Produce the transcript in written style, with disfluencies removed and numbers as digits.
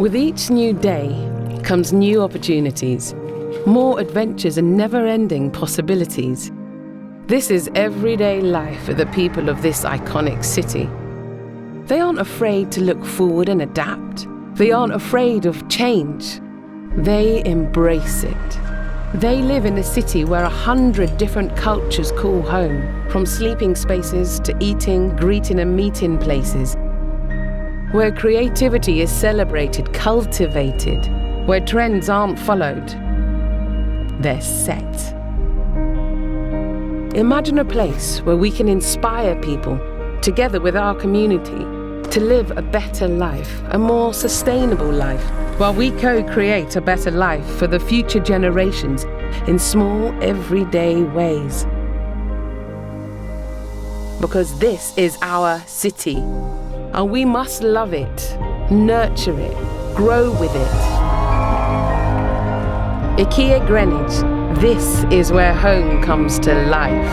With each new day comes new opportunities, more adventures and never-ending possibilities. This is everyday life for the people of this iconic city. They aren't afraid to look forward and adapt. They aren't afraid of change. They embrace it. They live in a city where 100 different cultures call home, from sleeping spaces to eating, greeting and meeting places, where creativity is celebrated, cultivated, where trends aren't followed, they're set. Imagine a place where we can inspire people, together with our community, to live a better life, a more sustainable life, while we co-create a better life for the future generations in small, everyday ways. Because this is our city, and we must love it, nurture it, grow with it. IKEA Greenwich, this is where home comes to life.